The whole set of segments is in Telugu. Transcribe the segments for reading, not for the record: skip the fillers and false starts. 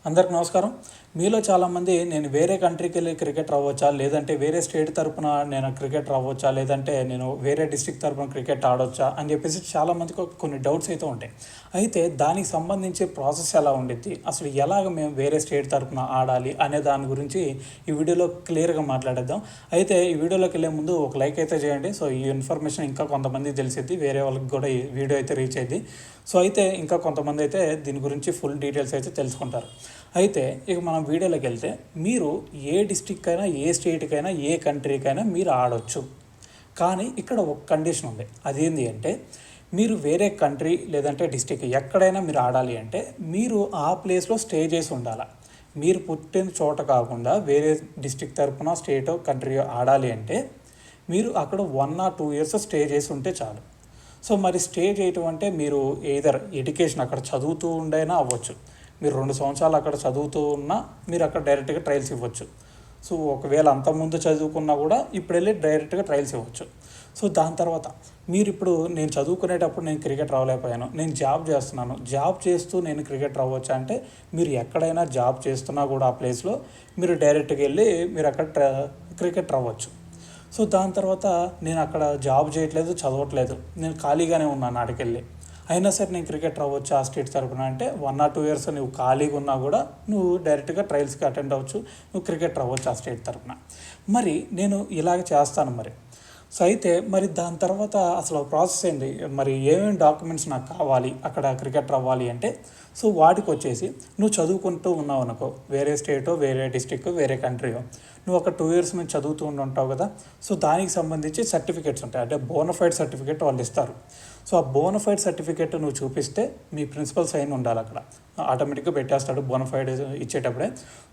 అందరికి నమస్కారం. మీలో చాలామంది నేను వేరే కంట్రీకి వెళ్ళి క్రికెటర్ అవ్వచ్చా, లేదంటే వేరే స్టేట్ తరపున నేను క్రికెటర్ అవ్వచ్చా, లేదంటే నేను వేరే డిస్ట్రిక్ట్ తరపున క్రికెట్ ఆడొచ్చా అని చెప్పేసి చాలామందికి కొన్ని డౌట్స్ అయితే ఉంటాయి. అయితే దానికి సంబంధించి ప్రాసెస్ ఎలా ఉండిద్ది, అసలు ఎలాగ మేము వేరే స్టేట్ తరపున ఆడాలి అనే దాని గురించి ఈ వీడియోలో క్లియర్గా మాట్లాడేద్దాం. అయితే ఈ వీడియోలోకి వెళ్ళే ముందు ఒక లైక్ అయితే చేయండి. సో ఈ ఇన్ఫర్మేషన్ ఇంకా కొంతమందికి తెలిసిద్ది, వేరే వాళ్ళకి కూడా ఈ వీడియో అయితే రీచ్ అయ్యింది. సో అయితే ఇంకా కొంతమంది అయితే దీని గురించి ఫుల్ డీటెయిల్స్ అయితే తెలుసుకుంటారు. అయితే ఇక మనం వీడియోలోకి వెళ్తే, మీరు ఏ డిస్ట్రిక్ట్ అయినా, ఏ స్టేట్కైనా, ఏ కంట్రీకైనా మీరు ఆడొచ్చు. కానీ ఇక్కడ ఒక కండిషన్ ఉంది. అదేంటి అంటే, మీరు వేరే కంట్రీ లేదంటే డిస్ట్రిక్ట్ ఎక్కడైనా మీరు ఆడాలి అంటే మీరు ఆ ప్లేస్లో స్టే చేసి ఉండాలి. మీరు పుట్టిన చోట కాకుండా వేరే డిస్ట్రిక్ట్ తరపున స్టేటో కంట్రీ ఆడాలి అంటే మీరు అక్కడ 1 or 2 years స్టే చేసి ఉంటే చాలు. సో మరి స్టే చేయటం అంటే మీరు ఏదర్ ఎడ్యుకేషన్ అక్కడ చదువుతూ ఉండైనా అవ్వచ్చు. మీరు 2 సంవత్సరాలు అక్కడ చదువుతూ ఉన్నా మీరు అక్కడ డైరెక్ట్గా ట్రయల్స్ ఇవ్వచ్చు. సో ఒకవేళ అంతకుముందు చదువుకున్నా కూడా ఇప్పుడు వెళ్ళి డైరెక్ట్గా ట్రయల్స్ ఇవ్వచ్చు. సో దాని తర్వాత మీరు ఇప్పుడు నేను చదువుకునేటప్పుడు నేను క్రికెట్ రావలేకపోయాను, నేను జాబ్ చేస్తున్నాను, జాబ్ చేస్తూ నేను క్రికెట్ రావచ్చు అంటే మీరు ఎక్కడైనా జాబ్ చేస్తున్నా కూడా ఆ ప్లేస్లో మీరు డైరెక్ట్గా వెళ్ళి మీరు అక్కడ క్రికెట్ రావచ్చు. సో దాని తర్వాత నేను అక్కడ జాబ్ చేయట్లేదు, చదవట్లేదు, నేను ఖాళీగానే ఉన్నాను ఆడికెళ్ళి, అయినా సరే నేను క్రికెట్ రావచ్చు ఆ స్టేట్ తరపున అంటే 1 or 2 years నువ్వు ఖాళీగా ఉన్నా కూడా నువ్వు డైరెక్ట్గా ట్రయల్స్కి అటెండ్ అవ్వచ్చు, నువ్వు క్రికెట్ రావచ్చు ఆ స్టేట్ తరపున. మరి నేను ఇలాగ చేస్తాను మరి. సో అయితే మరి దాని తర్వాత అసలు ప్రాసెస్ ఏంటి, మరి ఏమేమి డాక్యుమెంట్స్ నాకు కావాలి అక్కడ క్రికెటర్ అవ్వాలి అంటే, సో వాటికి వచ్చేసి నువ్వు చదువుకుంటూ ఉన్నావు అనుకో, వేరే స్టేటో, వేరే డిస్ట్రిక్ట్, వేరే కంట్రీయో, నువ్వు ఒక 2 years నుంచి చదువుతూ ఉంటావు కదా. సో దానికి సంబంధించి సర్టిఫికేట్స్ ఉంటాయి, అంటే బోనఫైడ్ సర్టిఫికేట్ వాళ్ళు ఇస్తారు. సో ఆ బోనఫైడ్ సర్టిఫికేట్ నువ్వు చూపిస్తే మీ ప్రిన్సిపల్ సైన్ ఉండాలి అక్కడ, ఆటోమేటిక్గా పెట్టేస్తాడు బోనఫైడ్ ఇచ్చేటప్పుడే.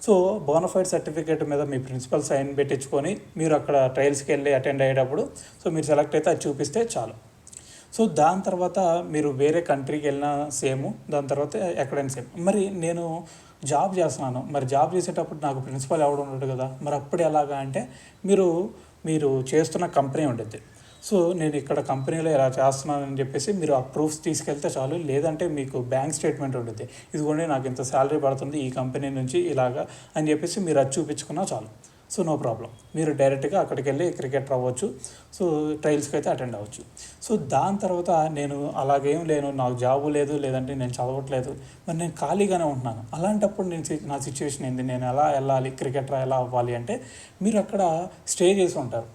సో బోనఫైడ్ సర్టిఫికేట్ మీద మీ ప్రిన్సిపల్ సైన్ పెట్టించుకొని మీరు అక్కడ ట్రయల్స్కి వెళ్ళి అటెండ్ అయ్యేటప్పుడు సో మీరు సెలెక్ట్ అయితే అది చూపిస్తే చాలు. సో దాని తర్వాత మీరు వేరే కంట్రీకి వెళ్ళినా సేమ్, దాని తర్వాత ఎక్కడైనా సేమ్. మరి నేను జాబ్ చేస్తున్నాను, మరి జాబ్ చేసేటప్పుడు నాకు ప్రిన్సిపల్ ఎవడు ఉండడు కదా, మరి అప్పుడు ఎలాగా అంటే మీరు చేస్తున్న కంపెనీ ఉంటుంది. సో నేను ఇక్కడ కంపెనీలో ఇలా చేస్తున్నానని చెప్పేసి మీరు ఆ ప్రూఫ్స్ తీసుకెళ్తే చాలు. లేదంటే మీకు బ్యాంక్ స్టేట్మెంట్ ఉంటుంది, ఇదిగోండి నాకు ఇంత శాలరీ పడుతుంది ఈ కంపెనీ నుంచి ఇలాగా అని చెప్పేసి మీరు అది చూపించుకున్నా చాలు. సో నో ప్రాబ్లం, మీరు డైరెక్ట్గా అక్కడికి వెళ్ళి క్రికెట్ అవ్వచ్చు. సో ట్రయల్స్కి అయితే అటెండ్ అవ్వచ్చు. సో దాని తర్వాత నేను అలాగేం లేను, నాకు జాబు లేదు, లేదంటే నేను చదవట్లేదు, మరి నేను ఖాళీగానే ఉంటున్నాను. అలాంటప్పుడు నా సిచ్యువేషన్ ఏంది, నేను ఎలా వెళ్ళాలి, క్రికెటర్ ఎలా అవ్వాలి అంటే మీరు అక్కడ స్టే చేసి ఉంటారు,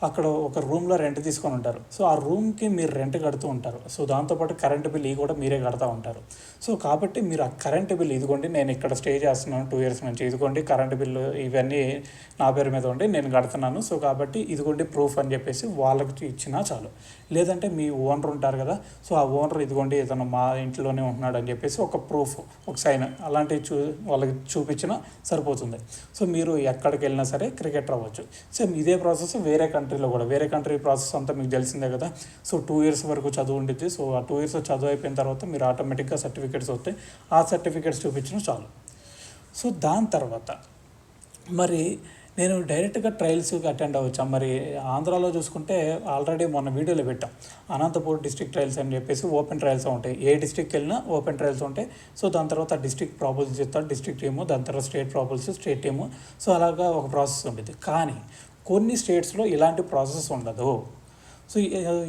అక్కడ ఒక రూమ్లో రెంట్ తీసుకొని ఉంటారు. సో ఆ రూమ్కి మీరు రెంట్ కడుతూ ఉంటారు. సో దాంతోపాటు కరెంటు బిల్ కూడా మీరే కడతా ఉంటారు. సో కాబట్టి మీరు ఆ కరెంటు బిల్, ఇదిగోండి నేను ఇక్కడ స్టే చేస్తున్నాను 2 years నుంచి, ఇదిగోండి కరెంటు బిల్లు ఇవన్నీ నా పేరు మీద ఉండి నేను కడుతున్నాను, సో కాబట్టి ఇదిగోండి ప్రూఫ్ అని చెప్పేసి వాళ్ళకి ఇచ్చినా చాలు. లేదంటే మీ ఓనర్ ఉంటారు కదా, సో ఆ ఓనర్ ఇదిగోండి ఇతను మా ఇంట్లోనే ఉంటున్నాడు అని చెప్పేసి ఒక ప్రూఫ్, ఒక సైన్ అలాంటివి వాళ్ళకి చూపించినా సరిపోతుంది. సో మీరు ఎక్కడికి వెళ్ళినా సరే క్రికెటర్ అవ్వచ్చు. సేమ్ ఇదే ప్రాసెస్ వేరే కంట్రీలో కూడా, వేరే కంట్రీ ప్రాసెస్ అంతా మీకు తెలిసిందే కదా. సో 2 years వరకు చదువు ఉండిద్ది. సో ఆ 2 years చదువు అయిపోయిన తర్వాత మీరు ఆటోమేటిక్గా సర్టిఫికేట్స్ వస్తాయి, ఆ సర్టిఫికేట్స్ చూపించినా చాలు. సో దాని తర్వాత మరి నేను డైరెక్ట్గా ట్రయల్స్కి అటెండ్ అవ్వచ్చా. మరి ఆంధ్రాలో చూసుకుంటే ఆల్రెడీ మొన్న వీడియోలో పెట్టాం, అనంతపూర్ డిస్ట్రిక్ట్ ట్రయల్స్ అని చెప్పేసి ఓపెన్ ట్రయల్స్ ఉంటాయి. ఏ డిస్ట్రిక్ట్కి వెళ్ళినా ఓపెన్ ట్రయల్స్ ఉంటాయి. సో దాని తర్వాత డిస్ట్రిక్ట్ ప్రాబుల్స్ ఇస్తారు, డిస్ట్రిక్ట్ టీము, దాని తర్వాత state probables, state team. So అలాగా ఒక ప్రాసెస్ ఉంటుంది. కానీ కొన్ని స్టేట్స్లో ఇలాంటి ప్రాసెస్ ఉండదు. సో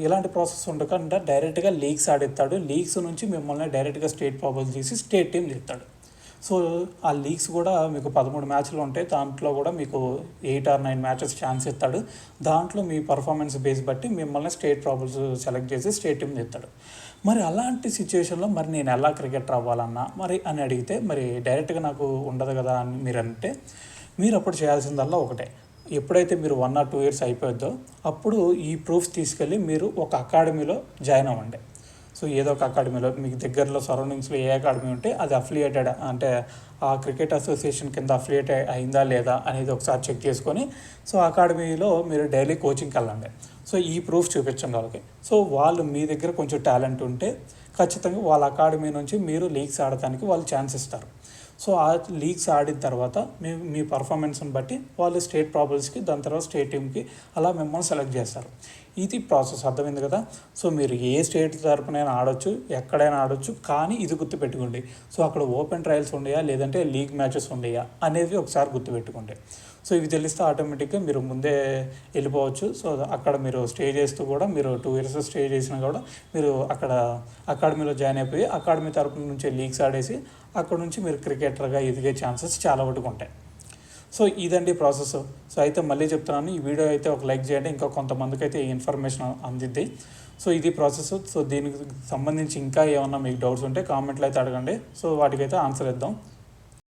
ఇలాంటి ప్రాసెస్ ఉండకుండా డైరెక్ట్గా లీగ్స్ ఆడిస్తాడు, లీగ్స్ నుంచి మిమ్మల్ని డైరెక్ట్గా స్టేట్ ప్రాబుల్స్ తీసి స్టేట్ టీం తీస్తాడు. సో ఆ లీగ్స్ కూడా మీకు 13 మ్యాచ్లు ఉంటాయి, దాంట్లో కూడా మీకు 8 or 9 మ్యాచెస్ ఛాన్స్ ఇస్తాడు. దాంట్లో మీ పర్ఫార్మెన్స్ బేస్ బట్టి మిమ్మల్ని స్టేట్ ప్రాబుల్స్ సెలెక్ట్ చేసి స్టేట్ టీం తెస్తాడు. మరి అలాంటి సిచ్యువేషన్లో మరి నేను ఎలా క్రికెటర్ అవ్వాలన్నా మరి అని అడిగితే, మరి డైరెక్ట్గా నాకు ఉండదు కదా అని మీరు అంటే, మీరు అప్పుడు చేయాల్సిందల్లా ఒకటే, ఎప్పుడైతే మీరు 1 or 2 years అయిపోద్దో అప్పుడు ఈ ప్రూఫ్స్ తీసుకెళ్ళి మీరు ఒక అకాడమీలో జాయిన్ అవ్వండి. సో ఏదో ఒక అకాడమీలో మీకు దగ్గరలో సరౌండింగ్స్లో ఏ అకాడమీ ఉంటే అది అఫిలియేటెడ్, అంటే ఆ క్రికెట్ అసోసియేషన్ కింద అఫిలియేట్ అయిందా లేదా అనేది ఒకసారి చెక్ చేసుకొని, సో అకాడమీలో మీరు డైలీ కోచింగ్కి వెళ్ళండి. సో ఈ ప్రూఫ్ చూపించండి వాళ్ళకి. సో వాళ్ళు మీ దగ్గర కొంచెం టాలెంట్ ఉంటే ఖచ్చితంగా వాళ్ళ అకాడమీ నుంచి మీరు లీగ్స్ ఆడటానికి వాళ్ళు ఛాన్స్ ఇస్తారు. సో ఆ లీగ్స్ ఆడిన తర్వాత మీ పర్ఫార్మెన్స్ని బట్టి వాళ్ళు స్టేట్ ప్రాబుల్స్కి, దాని తర్వాత స్టేట్ టీమ్కి అలా మిమ్మల్ని సెలెక్ట్ చేస్తారు. ఇది ప్రాసెస్, అర్థమైంది కదా. సో మీరు ఏ స్టేట్ తరపునైనా ఆడొచ్చు, ఎక్కడైనా ఆడొచ్చు, కానీ ఇది గుర్తుపెట్టుకోండి. సో అక్కడ ఓపెన్ ట్రయల్స్ ఉండయా లేదంటే లీగ్ మ్యాచెస్ ఉండయా అనేది ఒకసారి గుర్తుపెట్టుకోండి. సో ఇవి తెలిస్తే ఆటోమేటిక్గా మీరు ముందే వెళ్ళిపోవచ్చు. సో అక్కడ మీరు స్టే చేస్తూ కూడా మీరు 2 years స్టే చేసినా కూడా మీరు అక్కడ అకాడమీలో జాయిన్ అయిపోయి అకాడమీ తరపు నుంచి లీగ్స్ ఆడేసి అక్కడ నుంచి మీరు క్రికెటర్గా ఎదిగే ఛాన్సెస్ చాలా వరకు ఉంటాయి. సో ఇదండి ప్రాసెస్. సో అయితే మళ్ళీ చెప్తున్నాను, ఈ వీడియో అయితే ఒక లైక్ చేయండి, ఇంకా కొంతమందికి అయితే ఈ ఇన్ఫర్మేషన్ అందిద్ది. సో ఇది ప్రాసెస్. సో దీనికి సంబంధించి ఇంకా ఏమన్నా మీకు డౌట్స్ ఉంటే కామెంట్లో అయితే అడగండి. సో వాటికైతే ఆన్సర్ ఇద్దాం.